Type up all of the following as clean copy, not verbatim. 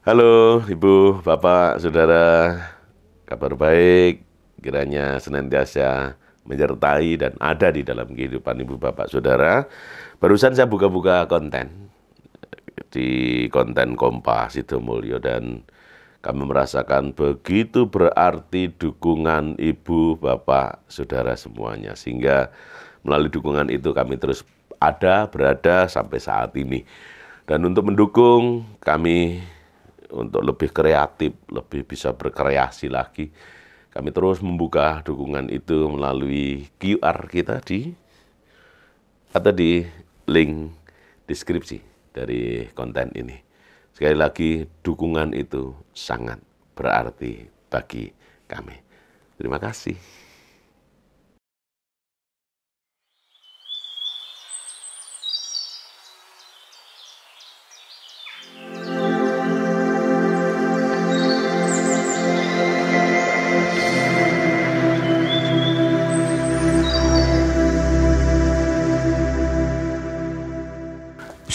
Halo Ibu, Bapak, Saudara, kabar baik, kiranya senantiasa menyertai dan ada di dalam kehidupan Ibu, Bapak, Saudara. Barusan saya buka-buka konten di konten Kompas Sidomulyo dan kami merasakan begitu berarti dukungan Ibu, Bapak, Saudara semuanya. Sehingga melalui dukungan itu kami terus berada sampai saat ini. Dan untuk mendukung kami, untuk lebih kreatif, lebih bisa berkreasi lagi, kami terus membuka dukungan itu melalui QR kita atau di link deskripsi dari konten ini. Sekali lagi, dukungan itu sangat berarti bagi kami. Terima kasih.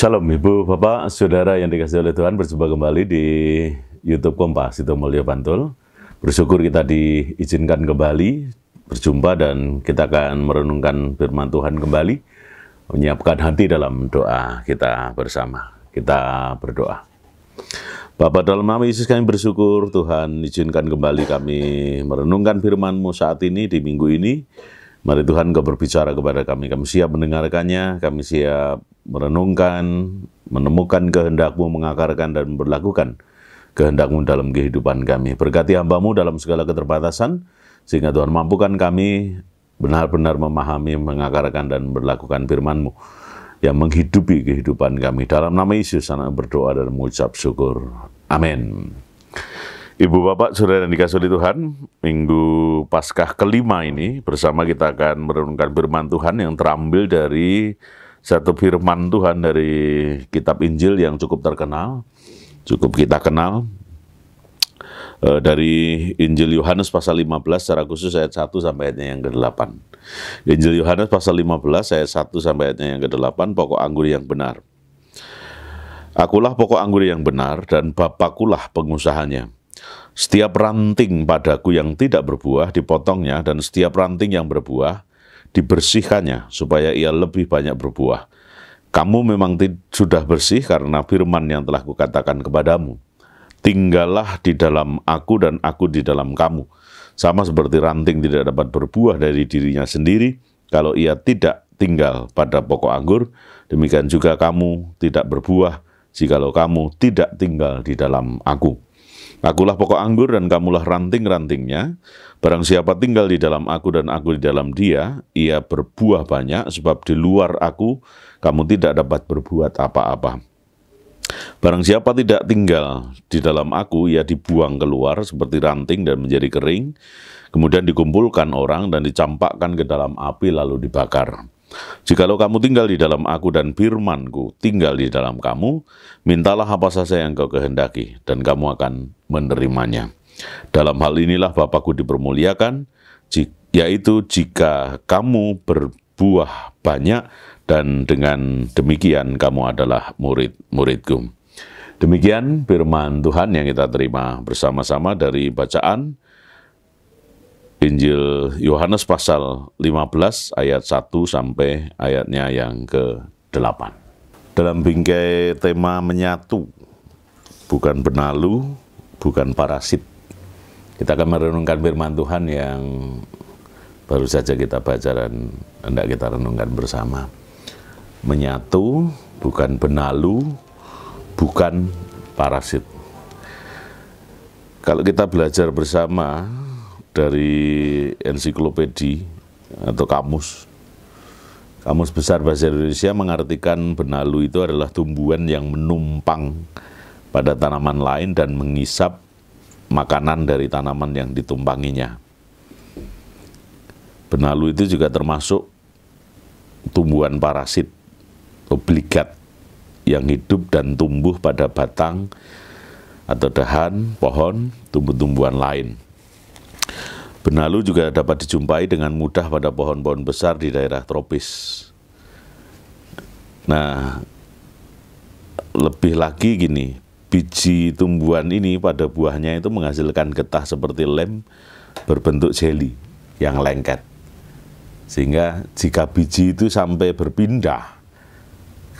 Shalom Ibu, Bapak, Saudara yang dikasihi oleh Tuhan, berjumpa kembali di YouTube Kompas Sidomulyo Bantul. Bersyukur kita diizinkan kembali berjumpa dan kita akan merenungkan firman Tuhan kembali, menyiapkan hati dalam doa kita bersama. Kita berdoa. Bapa, dalam nama Yesus kami bersyukur Tuhan izinkan kembali kami merenungkan firman-Mu saat ini di minggu ini. Mari Tuhan Kau berbicara kepada kami siap mendengarkannya, kami siap merenungkan, menemukan kehendak-Mu, mengakarkan dan berlakukan kehendak-Mu dalam kehidupan kami. Berkati hamba-Mu dalam segala keterbatasan, sehingga Tuhan mampukan kami benar-benar memahami, mengakarkan dan berlakukan firman-Mu yang menghidupi kehidupan kami. Dalam nama Yesus, anak berdoa dan mengucap syukur. Amin. Ibu, Bapak, Saudara yang dikasihi oleh Tuhan, Minggu Paskah kelima ini bersama kita akan merenungkan firman Tuhan yang terambil dari satu firman Tuhan dari kitab Injil yang cukup terkenal, cukup kita kenal, dari Injil Yohanes pasal 15 secara khusus ayat 1 sampai ayatnya yang ke-8. Injil Yohanes pasal 15 ayat 1 sampai ayatnya yang ke-8, pokok anggur yang benar. Akulah pokok anggur yang benar dan Bapakulah pengusahanya. Setiap ranting padaku yang tidak berbuah dipotongnya, dan setiap ranting yang berbuah dibersihkannya, supaya ia lebih banyak berbuah. Kamu memang sudah bersih karena firman yang telah kukatakan kepadamu. Tinggallah di dalam aku dan aku di dalam kamu. Sama seperti ranting tidak dapat berbuah dari dirinya sendiri kalau ia tidak tinggal pada pokok anggur, demikian juga kamu tidak berbuah jikalau kamu tidak tinggal di dalam aku. Akulah pokok anggur dan kamulah ranting-rantingnya. Barang siapa tinggal di dalam aku dan aku di dalam dia, ia berbuah banyak, sebab di luar aku kamu tidak dapat berbuat apa-apa. Barang siapa tidak tinggal di dalam aku, ia dibuang keluar seperti ranting dan menjadi kering, kemudian dikumpulkan orang dan dicampakkan ke dalam api lalu dibakar. Jikalau kamu tinggal di dalam aku dan firman-Ku tinggal di dalam kamu, mintalah apa saja yang kau kehendaki, dan kamu akan menerimanya. Dalam hal inilah Bapa-Ku dipermuliakan, yaitu jika kamu berbuah banyak, dan dengan demikian kamu adalah murid-murid-Ku. Demikian firman Tuhan yang kita terima bersama-sama dari bacaan Injil Yohanes pasal 15 ayat 1 sampai ayatnya yang ke-8. Dalam bingkai tema menyatu, bukan benalu, bukan parasit. Kita akan merenungkan firman Tuhan yang baru saja kita baca dan hendak kita renungkan bersama. Menyatu, bukan benalu, bukan parasit. Kalau kita belajar bersama dari ensiklopedi atau kamus besar bahasa Indonesia mengartikan benalu itu adalah tumbuhan yang menumpang pada tanaman lain dan mengisap makanan dari tanaman yang ditumpanginya. Benalu itu juga termasuk tumbuhan parasit obligat yang hidup dan tumbuh pada batang atau dahan, pohon, tumbuh-tumbuhan lain. Benalu juga dapat dijumpai dengan mudah pada pohon-pohon besar di daerah tropis. Nah, lebih lagi gini, biji tumbuhan ini pada buahnya itu menghasilkan getah seperti lem berbentuk jeli yang lengket. Sehingga jika biji itu sampai berpindah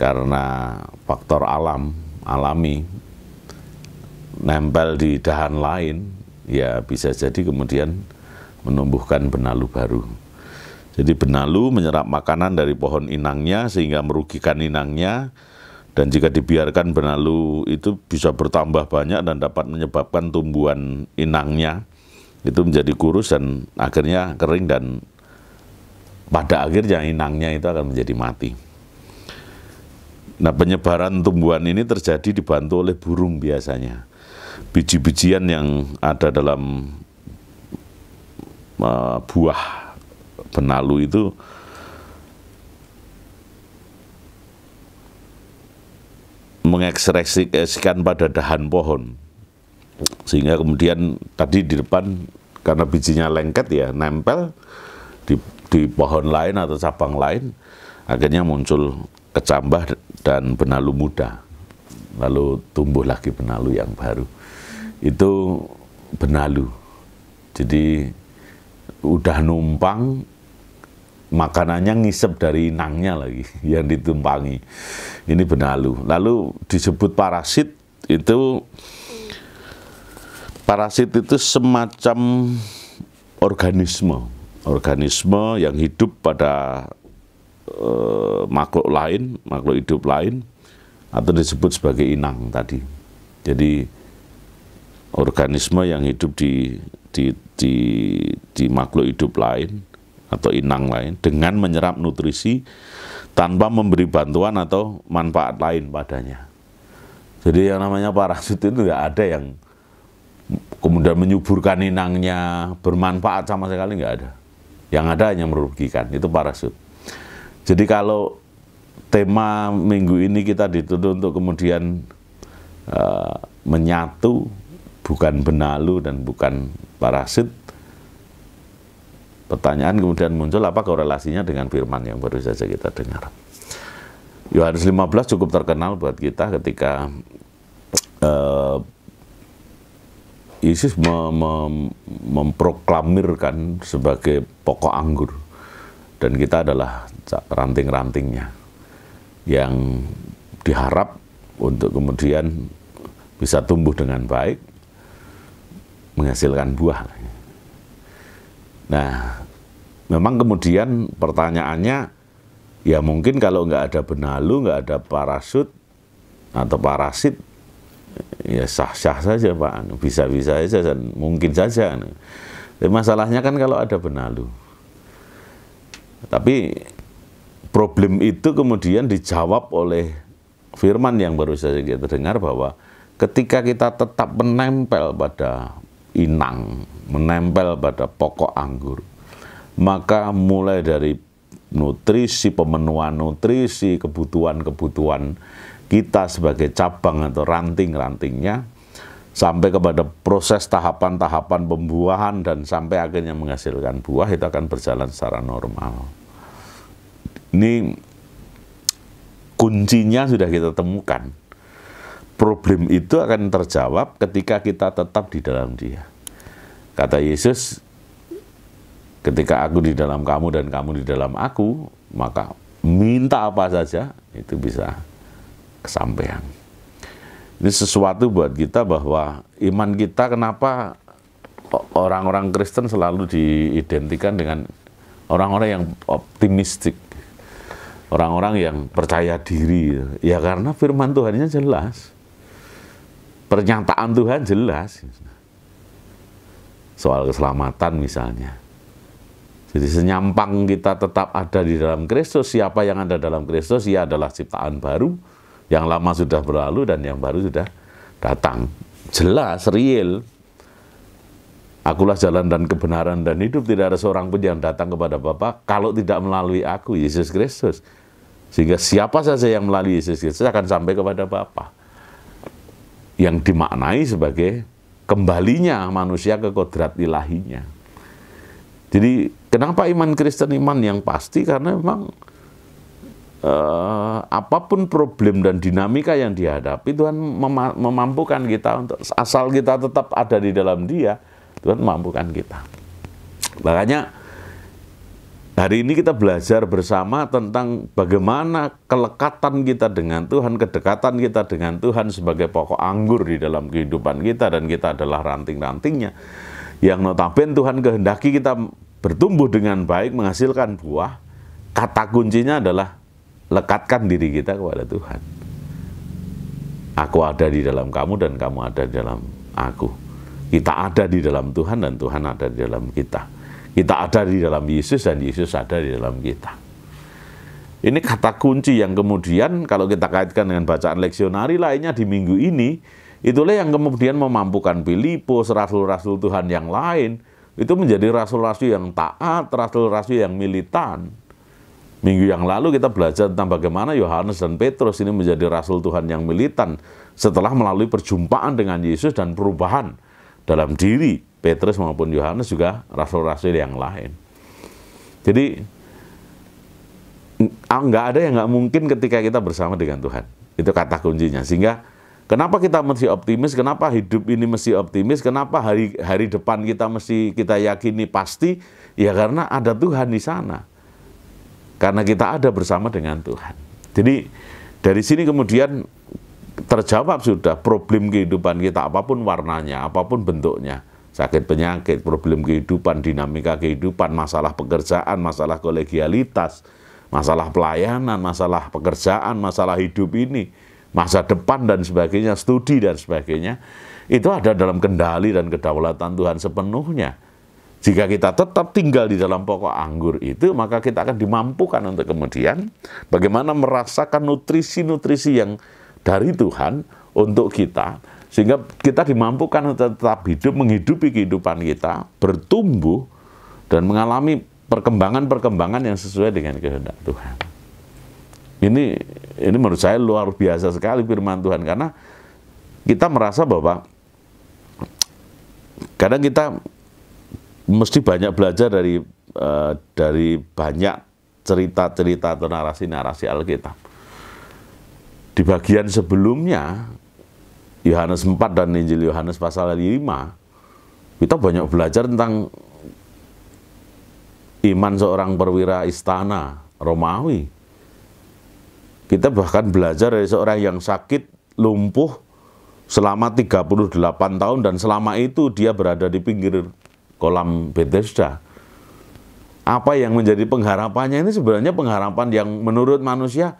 karena faktor alami, nempel di dahan lain, ya bisa jadi kemudian menumbuhkan benalu baru. Jadi benalu menyerap makanan dari pohon inangnya sehingga merugikan inangnya, dan jika dibiarkan benalu itu bisa bertambah banyak dan dapat menyebabkan tumbuhan inangnya itu menjadi kurus dan akhirnya kering, dan pada akhirnya inangnya itu akan menjadi mati. Nah, penyebaran tumbuhan ini terjadi dibantu oleh burung biasanya. Biji-bijian yang ada dalam buah benalu itu mengekspresikan pada dahan pohon, sehingga kemudian tadi di depan karena bijinya lengket ya nempel di pohon lain atau cabang lain, akhirnya muncul kecambah dan benalu muda, lalu tumbuh lagi benalu yang baru. Itu benalu. Jadi udah numpang, makanannya ngisep dari inangnya lagi yang ditumpangi. Ini benalu. Lalu disebut parasit. Parasit itu semacam organisme yang hidup pada makhluk hidup lain, atau disebut sebagai inang tadi. Jadi organisme yang hidup di makhluk hidup lain atau inang lain dengan menyerap nutrisi tanpa memberi bantuan atau manfaat lain padanya. Jadi yang namanya parasit itu nggak ada yang kemudian menyuburkan inangnya, bermanfaat sama sekali, nggak ada. Yang ada hanya merugikan, itu parasit. Jadi kalau tema minggu ini kita dituntut untuk kemudian menyatu, bukan benalu dan bukan parasit, pertanyaan kemudian muncul, apa korelasinya dengan firman yang baru saja kita dengar. Yohanes 15 cukup terkenal buat kita ketika Yesus memproklamirkan sebagai pokok anggur, dan kita adalah ranting-rantingnya yang diharap untuk kemudian bisa tumbuh dengan baik, menghasilkan buah. Nah, memang kemudian pertanyaannya, ya mungkin kalau nggak ada benalu, nggak ada parasut atau parasit, ya sah-sah saja Pak, bisa-bisa saja, dan mungkin saja. Tapi masalahnya kan kalau ada benalu. Tapi problem itu kemudian dijawab oleh firman yang baru saja kita dengar, bahwa ketika kita tetap menempel pada inang, menempel pada pokok anggur, maka mulai dari nutrisi, pemenuhan nutrisi, kebutuhan-kebutuhan kita sebagai cabang atau ranting-rantingnya, sampai kepada proses tahapan-tahapan pembuahan dan sampai akhirnya menghasilkan buah, itu akan berjalan secara normal. Ini kuncinya sudah kita temukan. Problem itu akan terjawab ketika kita tetap di dalam Dia. Kata Yesus, ketika aku di dalam kamu dan kamu di dalam aku, maka minta apa saja itu bisa kesampaian. Ini sesuatu buat kita bahwa iman kita, kenapa orang-orang Kristen selalu diidentikan dengan orang-orang yang optimistik, orang-orang yang percaya diri. Ya karena firman Tuhannya jelas, pernyataan Tuhan jelas soal keselamatan misalnya. Jadi senyampang kita tetap ada di dalam Kristus. Siapa yang ada dalam Kristus, ia adalah ciptaan baru. Yang lama sudah berlalu dan yang baru sudah datang. Jelas, real. Akulah jalan dan kebenaran dan hidup. Tidak ada seorang pun yang datang kepada Bapa kalau tidak melalui aku, Yesus Kristus. Sehingga siapa saja yang melalui Yesus Kristus akan sampai kepada Bapa. Yang dimaknai sebagai kembalinya manusia ke kodrat ilahinya. Jadi kenapa iman Kristen iman yang pasti? Karena memang apapun problem dan dinamika yang dihadapi, Tuhan memampukan kita untuk, asal kita tetap ada di dalam Dia, Tuhan memampukan kita. Makanya hari ini kita belajar bersama tentang bagaimana kelekatan kita dengan Tuhan, kedekatan kita dengan Tuhan sebagai pokok anggur di dalam kehidupan kita, dan kita adalah ranting-rantingnya yang notabene Tuhan kehendaki kita bertumbuh dengan baik, menghasilkan buah. Kata kuncinya adalah lekatkan diri kita kepada Tuhan. Aku ada di dalam kamu dan kamu ada di dalam aku. Kita ada di dalam Tuhan dan Tuhan ada di dalam kita. Kita ada di dalam Yesus dan Yesus ada di dalam kita. Ini kata kunci yang kemudian kalau kita kaitkan dengan bacaan leksionari lainnya di minggu ini, itulah yang kemudian memampukan Filipus, rasul-rasul Tuhan yang lain, itu menjadi rasul-rasul yang taat, rasul-rasul yang militan. Minggu yang lalu kita belajar tentang bagaimana Yohanes dan Petrus ini menjadi rasul Tuhan yang militan setelah melalui perjumpaan dengan Yesus dan perubahan dalam diri Petrus maupun Yohanes, juga rasul-rasul yang lain. Jadi nggak ada yang nggak mungkin ketika kita bersama dengan Tuhan. Itu kata kuncinya. Sehingga kenapa kita mesti optimis, kenapa hidup ini mesti optimis, kenapa hari depan kita mesti kita yakini pasti, ya karena ada Tuhan di sana. Karena kita ada bersama dengan Tuhan. Jadi dari sini kemudian terjawab sudah problem kehidupan kita, apapun warnanya, apapun bentuknya. Sakit penyakit, problem kehidupan, dinamika kehidupan, masalah pekerjaan, masalah kolegialitas, masalah pelayanan, masalah pekerjaan, masalah hidup ini, masa depan dan sebagainya, studi dan sebagainya. Itu ada dalam kendali dan kedaulatan Tuhan sepenuhnya. Jika kita tetap tinggal di dalam pokok anggur itu, maka kita akan dimampukan untuk kemudian bagaimana merasakan nutrisi-nutrisi yang dari Tuhan untuk kita, sehingga kita dimampukan untuk tetap hidup, menghidupi kehidupan kita, bertumbuh, dan mengalami perkembangan-perkembangan yang sesuai dengan kehendak Tuhan. Ini menurut saya luar biasa sekali firman Tuhan, karena kita merasa bahwa kadang kita mesti banyak belajar dari banyak cerita-cerita atau narasi-narasi Alkitab. Di bagian sebelumnya, Yohanes 4 dan Injil Yohanes pasal 5, kita banyak belajar tentang iman seorang perwira istana Romawi. Kita bahkan belajar dari seorang yang sakit, lumpuh selama 38 tahun, dan selama itu dia berada di pinggir kolam Bethesda. Apa yang menjadi pengharapannya ini sebenarnya pengharapan yang menurut manusia,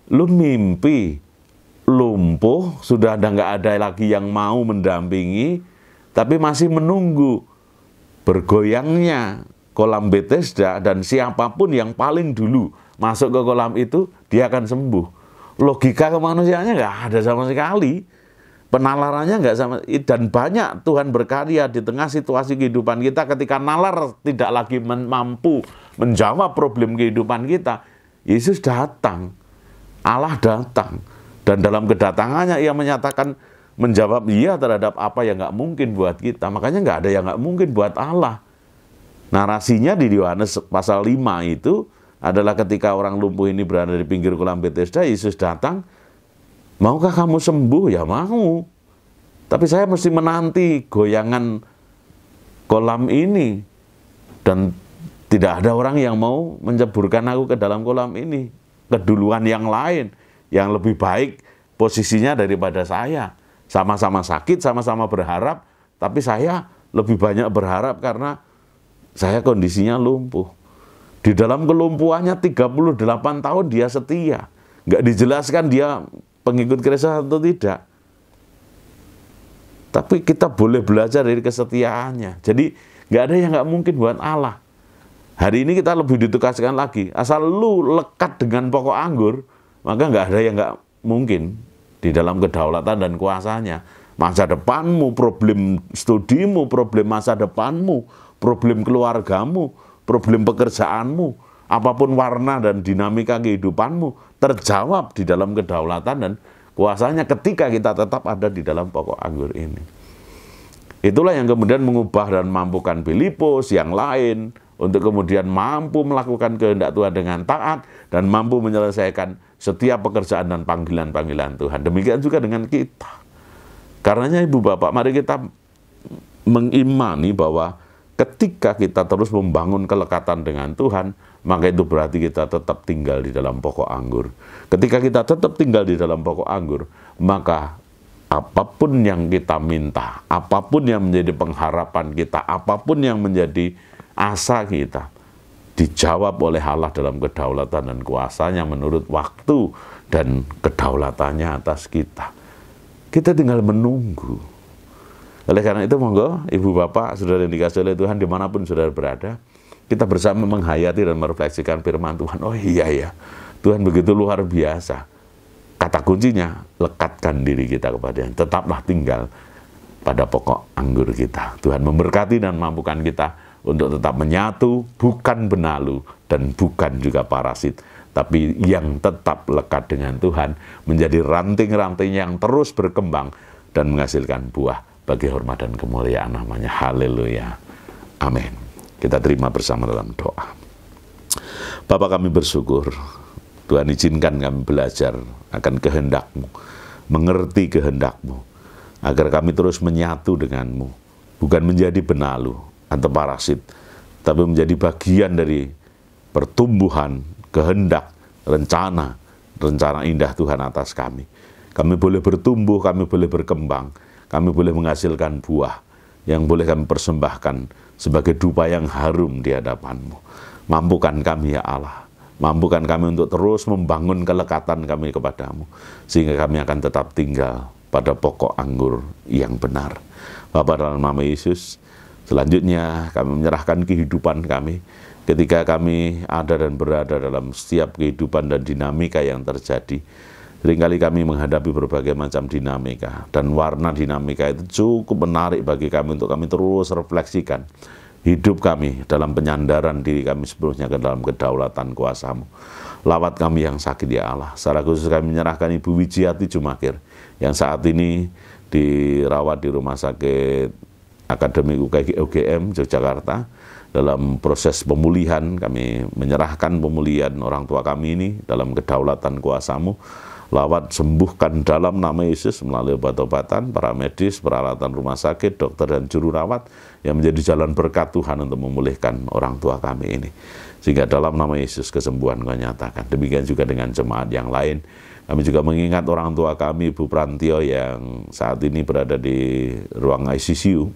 lu mimpi, lumpuh, sudah nggak ada lagi yang mau mendampingi, tapi masih menunggu bergoyangnya kolam Bethesda, dan siapapun yang paling dulu masuk ke kolam itu, dia akan sembuh. Logika kemanusiaannya nggak ada sama sekali. Penalarannya nggak sama, dan banyak Tuhan berkarya di tengah situasi kehidupan kita ketika nalar tidak lagi mampu menjawab problem kehidupan kita. Yesus datang, Allah datang, dan dalam kedatangannya Ia menyatakan, menjawab iya terhadap apa yang nggak mungkin buat kita. Makanya nggak ada yang nggak mungkin buat Allah. Narasinya di Yohanes pasal 5 itu adalah ketika orang lumpuh ini berada di pinggir kolam Bethesda, Yesus datang, maukah kamu sembuh? Ya mau. Tapi saya mesti menanti goyangan kolam ini. Dan tidak ada orang yang mau menceburkan aku ke dalam kolam ini. Keduluan yang lain, yang lebih baik posisinya daripada saya. Sama-sama sakit, sama-sama berharap. Tapi saya lebih banyak berharap karena saya kondisinya lumpuh. Di dalam kelumpuhannya 38 tahun dia setia. Nggak dijelaskan dia pengikut Kristus atau tidak. Tapi kita boleh belajar dari kesetiaannya. Jadi nggak ada yang nggak mungkin buat Allah. Hari ini kita lebih ditegaskan lagi. Asal lu lekat dengan pokok anggur, maka nggak ada yang nggak mungkin di dalam kedaulatan dan kuasanya. Masa depanmu, problem studimu, problem masa depanmu, problem keluargamu, problem pekerjaanmu, apapun warna dan dinamika kehidupanmu, terjawab di dalam kedaulatan dan kuasanya ketika kita tetap ada di dalam pokok anggur ini. Itulah yang kemudian mengubah dan mampukan Filipus yang lain untuk kemudian mampu melakukan kehendak Tuhan dengan taat dan mampu menyelesaikan setiap pekerjaan dan panggilan-panggilan Tuhan. Demikian juga dengan kita. Karenanya Ibu Bapak, mari kita mengimani bahwa ketika kita terus membangun kelekatan dengan Tuhan, maka itu berarti kita tetap tinggal di dalam pokok anggur. Ketika kita tetap tinggal di dalam pokok anggur, maka apapun yang kita minta, apapun yang menjadi pengharapan kita, apapun yang menjadi asa kita, dijawab oleh Allah dalam kedaulatan dan kuasa-Nya menurut waktu dan kedaulatannya atas kita. Kita tinggal menunggu. Oleh karena itu, monggo Ibu Bapak, saudara yang dikasihi oleh Tuhan, dimanapun saudara berada, kita bersama menghayati dan merefleksikan firman Tuhan. Oh iya ya, Tuhan begitu luar biasa. Kata kuncinya, lekatkan diri kita kepada-Nya. Tetaplah tinggal pada pokok anggur kita. Tuhan memberkati dan mampukan kita untuk tetap menyatu, bukan benalu dan bukan juga parasit, tapi yang tetap lekat dengan Tuhan, menjadi ranting-ranting yang terus berkembang dan menghasilkan buah bagi hormat dan kemuliaan namanya. Haleluya. Amin. Kita terima bersama dalam doa. Bapa, kami bersyukur, Tuhan izinkan kami belajar akan kehendak-Mu, mengerti kehendak-Mu, agar kami terus menyatu dengan-Mu, bukan menjadi benalu atau parasit, tapi menjadi bagian dari pertumbuhan, kehendak, rencana indah Tuhan atas kami. Kami boleh bertumbuh, kami boleh berkembang, kami boleh menghasilkan buah yang boleh kami persembahkan sebagai dupa yang harum di hadapan-Mu. Mampukan kami ya Allah, mampukan kami untuk terus membangun kelekatan kami kepada-Mu, sehingga kami akan tetap tinggal pada pokok anggur yang benar. Bapa, dalam nama Yesus, selanjutnya kami menyerahkan kehidupan kami, ketika kami ada dan berada dalam setiap kehidupan dan dinamika yang terjadi. Seringkali kami menghadapi berbagai macam dinamika, dan warna dinamika itu cukup menarik bagi kami untuk kami terus refleksikan hidup kami dalam penyandaran diri kami sepenuhnya ke dalam kedaulatan kuasa-Mu. Lawat kami yang sakit ya Allah. Secara khusus kami menyerahkan Ibu Wijiati Jumakir yang saat ini dirawat di Rumah Sakit Akademik UGM Yogyakarta. Dalam proses pemulihan, kami menyerahkan pemulihan orang tua kami ini dalam kedaulatan kuasa-Mu. Lawat, sembuhkan dalam nama Yesus melalui obat-obatan, para medis, peralatan rumah sakit, dokter dan juru rawat yang menjadi jalan berkat Tuhan untuk memulihkan orang tua kami ini. Sehingga dalam nama Yesus kesembuhan Kau nyatakan. Demikian juga dengan jemaat yang lain. Kami juga mengingat orang tua kami, Ibu Prantio, yang saat ini berada di ruang ICU,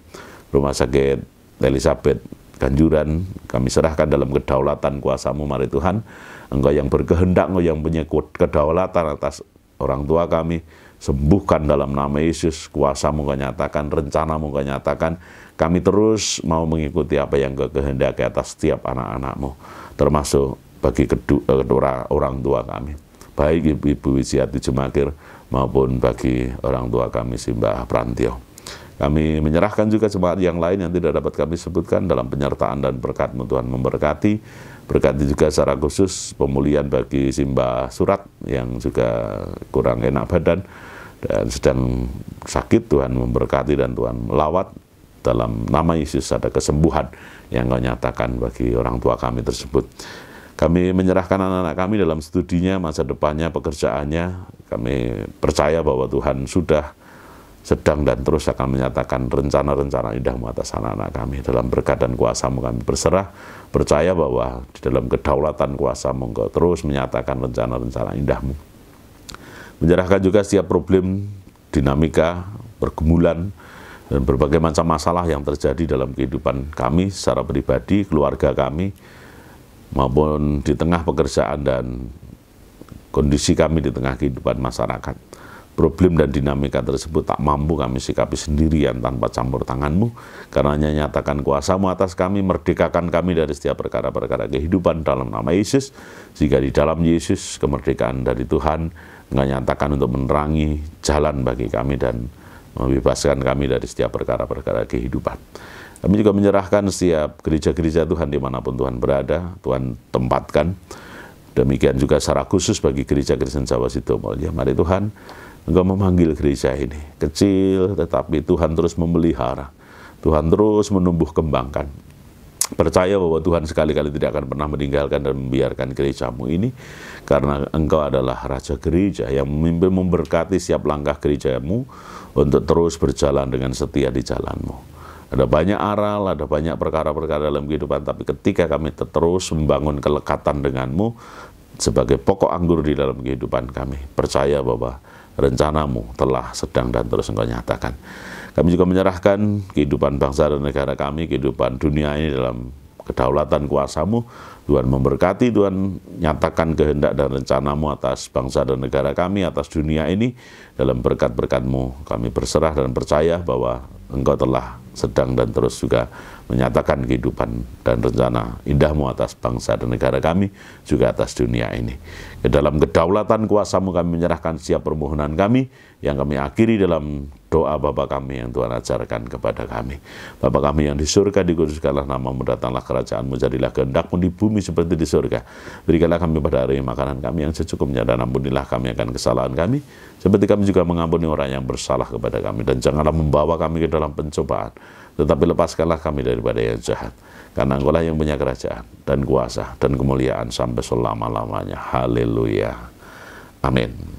Rumah Sakit Elizabeth Kanjuran. Kami serahkan dalam kedaulatan kuasa-Mu, mari Tuhan. Engkau yang berkehendak, Engkau yang punya kedaulatan atas orang tua kami, sembuhkan dalam nama Yesus. Kuasa-Mu Kau nyatakan, rencana-Mu Kau nyatakan. Kami terus mau mengikuti apa yang Kau kehendaki atas setiap anak-anak-Mu, termasuk bagi kedua orang tua kami, baik Ibu Wijiati Jumakir maupun bagi orang tua kami Mbah Prantio. Kami menyerahkan juga jemaat yang lain yang tidak dapat kami sebutkan dalam penyertaan dan berkat-Mu. Tuhan memberkati. Berkati juga secara khusus pemulihan bagi Mbah Surat yang juga kurang enak badan dan sedang sakit. Tuhan memberkati dan Tuhan melawat. Dalam nama Yesus ada kesembuhan yang Kau nyatakan bagi orang tua kami tersebut. Kami menyerahkan anak-anak kami dalam studinya, masa depannya, pekerjaannya. Kami percaya bahwa Tuhan sudah sedang dan terus akan menyatakan rencana-rencana indah-Mu atas anak-anak kami. Dalam berkat dan kuasa-Mu kami berserah, percaya bahwa di dalam kedaulatan kuasa-Mu Engkau terus menyatakan rencana-rencana indah-Mu. Menyerahkan juga setiap problem, dinamika, pergumulan, dan berbagai macam masalah yang terjadi dalam kehidupan kami secara pribadi, keluarga kami, maupun di tengah pekerjaan dan kondisi kami di tengah kehidupan masyarakat. Problem dan dinamika tersebut tak mampu kami sikapi sendirian tanpa campur tangan-Mu, karenanya nyatakan kuasa-Mu atas kami, merdekakan kami dari setiap perkara-perkara kehidupan dalam nama Yesus, sehingga di dalam Yesus kemerdekaan dari Tuhan Engkau nyatakan untuk menerangi jalan bagi kami dan membebaskan kami dari setiap perkara-perkara kehidupan. Kami juga menyerahkan setiap gereja-gereja Tuhan dimanapun Tuhan berada, Tuhan tempatkan. Demikian juga secara khusus bagi gereja Kristen Jawa Sidomulyo. Mari Tuhan, Engkau memanggil gereja ini, kecil tetapi Tuhan terus memelihara, Tuhan terus menumbuh kembangkan. Percaya bahwa Tuhan sekali-kali tidak akan pernah meninggalkan dan membiarkan gerejamu ini, karena Engkau adalah Raja Gereja yang memimpin, memberkati setiap langkah gerejamu untuk terus berjalan dengan setia di jalanmu. Ada banyak aral, ada banyak perkara-perkara dalam kehidupan, tapi ketika kami terus membangun kelekatan denganmu sebagai pokok anggur di dalam kehidupan kami, percaya bahwa rencanamu telah, sedang, dan terus Engkau nyatakan. Kami juga menyerahkan kehidupan bangsa dan negara kami, kehidupan dunia ini dalam kedaulatan kuasa-Mu. Tuhan memberkati, Tuhan nyatakan kehendak dan rencana-Mu atas bangsa dan negara kami, atas dunia ini. Dalam berkat-berkat-Mu kami berserah dan percaya bahwa Engkau telah, sedang, dan terus juga menyatakan kehidupan dan rencana indah-Mu atas bangsa dan negara kami, juga atas dunia ini. Ke dalam kedaulatan kuasa-Mu kami menyerahkan setiap permohonan kami, yang kami akhiri dalam doa Bapa kami yang Tuhan ajarkan kepada kami. Bapa kami yang di surga, dikuduskanlah namamu, datanglah kerajaan-Mu, jadilah kehendak-Mu di bumi seperti di surga. Berikanlah kami pada hari makanan kami yang secukupnya, dan ampunilah kami akan kesalahan kami, seperti kami juga mengampuni orang yang bersalah kepada kami. Dan janganlah membawa kami ke dalam pencobaan, tetapi lepaskanlah kami daripada yang jahat. Karena Engkau-lah yang punya kerajaan, dan kuasa, dan kemuliaan sampai selama-lamanya. Haleluya. Amin.